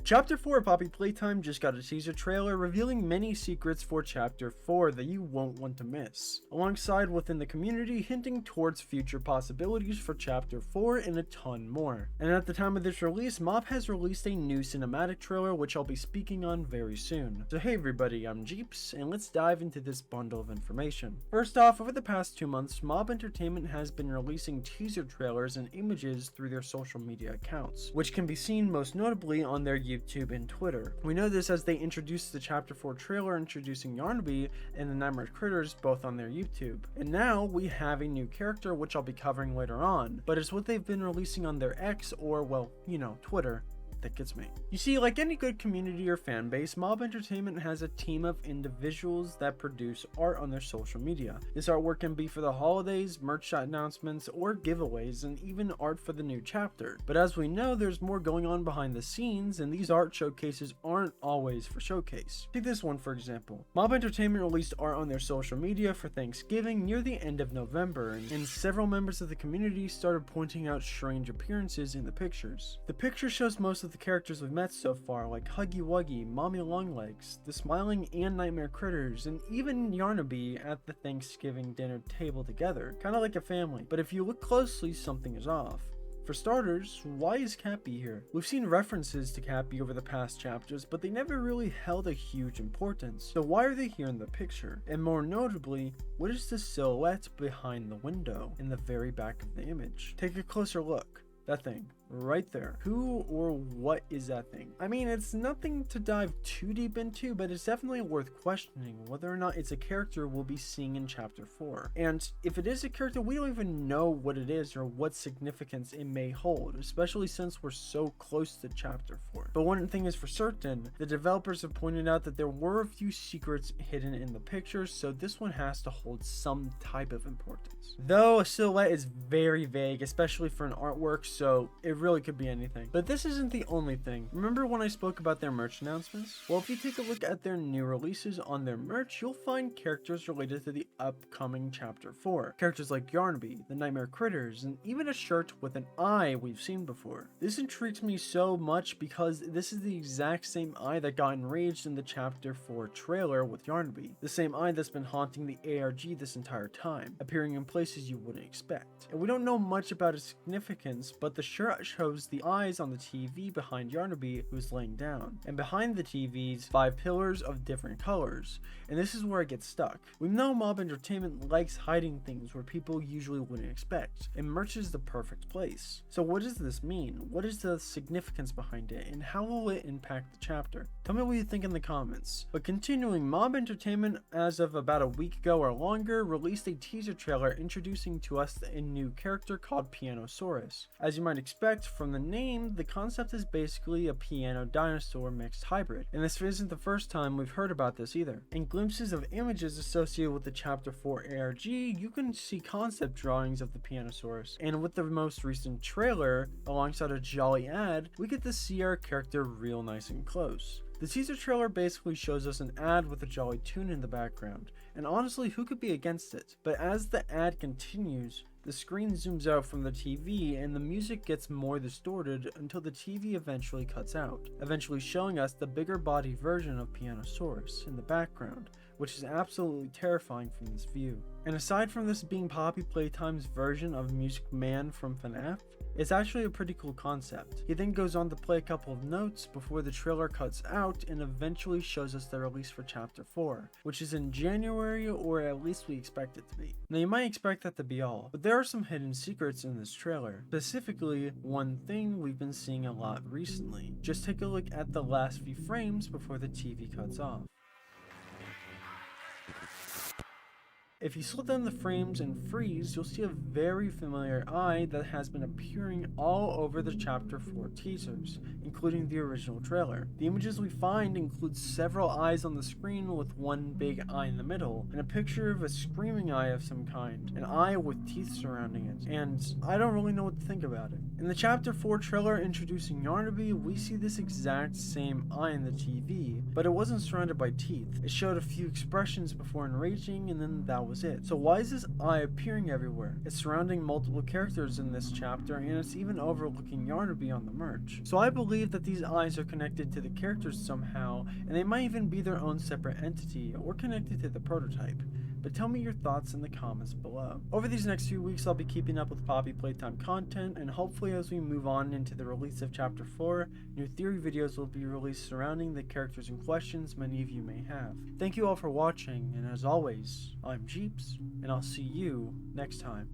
Chapter 4 of Poppy Playtime just got a teaser trailer revealing many secrets for Chapter 4 that you won't want to miss, alongside within the community hinting towards future possibilities for Chapter 4 and a ton more. And at the time of this release, Mob has released a new cinematic trailer which I'll be speaking on very soon. So hey everybody, I'm Jeeps, and let's dive into this bundle of information. First off, over the past 2 months, Mob Entertainment has been releasing teaser trailers and images through their social media accounts, which can be seen most notably on their YouTube and Twitter. We know this as they introduced the Chapter 4 trailer introducing Yarnaby and the Nightmare Critters both on their YouTube. And now we have a new character which I'll be covering later on, but it's what they've been releasing on their X, or well, you know, Twitter, that gets me. You see, like any good community or fan base, Mob Entertainment has a team of individuals that produce art on their social media. This artwork can be for the holidays, merch announcements, or giveaways, and even art for the new chapter. But as we know, there's more going on behind the scenes, and these art showcases aren't always for showcase. Take this one for example. Mob Entertainment released art on their social media for Thanksgiving near the end of November, and several members of the community started pointing out strange appearances in the pictures. The picture shows most of the characters we've met so far, like Huggy Wuggy, Mommy Longlegs, the Smiling and Nightmare Critters, and even Yarnaby at the Thanksgiving dinner table together, kinda like a family. But if you look closely, something is off. For starters, why is Cappy here? We've seen references to Cappy over the past chapters, but they never really held a huge importance. So why are they here in the picture? And more notably, what is the silhouette behind the window in the very back of the image? Take a closer look. That thing. Right there. Who or what is that thing? I mean, it's nothing to dive too deep into, but it's definitely worth questioning whether or not it's a character we'll be seeing in Chapter 4. And if it is a character, we don't even know what it is or what significance it may hold, especially since we're so close to Chapter 4. But one thing is for certain, the developers have pointed out that there were a few secrets hidden in the pictures, so this one has to hold some type of importance. Though a silhouette is very vague, especially for an artwork, so it really could be anything. But this isn't the only thing. Remember when I spoke about their merch announcements? Well, if you take a look at their new releases on their merch, you'll find characters related to the upcoming Chapter 4. Characters like Yarnaby, the Nightmare Critters, and even a shirt with an eye we've seen before. This intrigues me so much because this is the exact same eye that got enraged in the Chapter 4 trailer with Yarnaby. The same eye that's been haunting the ARG this entire time, appearing in places you wouldn't expect. And we don't know much about its significance, but the shirt shows the eyes on the TV behind Yarnaby, who's laying down, and behind the TV's 5 pillars of different colors. And this is where I get stuck. We know Mob Entertainment likes hiding things where people usually wouldn't expect, and merch is the perfect place. So what does this mean? What is the significance behind it, and how will it impact the chapter? Tell me what you think in the comments. But continuing, Mob Entertainment, as of about a week ago or longer, released a teaser trailer introducing to us a new character called Pianosaurus. As you might expect from the name, the concept is basically a piano dinosaur mixed hybrid, and this isn't the first time we've heard about this either. In glimpses of images associated with the Chapter 4 ARG, you can see concept drawings of the Pianosaurus, and with the most recent trailer, alongside a jolly ad, we get to see our character real nice and close. The teaser trailer basically shows us an ad with a jolly tune in the background, and honestly, who could be against it? But as the ad continues, the screen zooms out from the TV and the music gets more distorted until the TV eventually cuts out, eventually showing us the bigger body version of Pianosaurus in the background, which is absolutely terrifying from this view. And aside from this being Poppy Playtime's version of Music Man from FNAF, it's actually a pretty cool concept. He then goes on to play a couple of notes before the trailer cuts out and eventually shows us the release for Chapter 4, which is in January, or at least we expect it to be. Now you might expect that to be all, but there are some hidden secrets in this trailer. Specifically, one thing we've been seeing a lot recently. Just take a look at the last few frames before the TV cuts off. If you slow down the frames and freeze, you'll see a very familiar eye that has been appearing all over the Chapter 4 teasers, including the original trailer. The images we find include several eyes on the screen with one big eye in the middle, and a picture of a screaming eye of some kind, an eye with teeth surrounding it, and I don't really know what to think about it. In the Chapter 4 trailer introducing Yarnaby, we see this exact same eye in the TV, but it wasn't surrounded by teeth. It showed a few expressions before enraging, and then that was it. So why is this eye appearing everywhere? It's surrounding multiple characters in this chapter, and it's even overlooking Yarnaby on the merch. So I believe that these eyes are connected to the characters somehow, and they might even be their own separate entity, or connected to the prototype. But tell me your thoughts in the comments below. Over these next few weeks, I'll be keeping up with Poppy Playtime content, and hopefully as we move on into the release of Chapter 4, new theory videos will be released surrounding the characters and questions many of you may have. Thank you all for watching, and as always, I'm Jeeps, and I'll see you next time.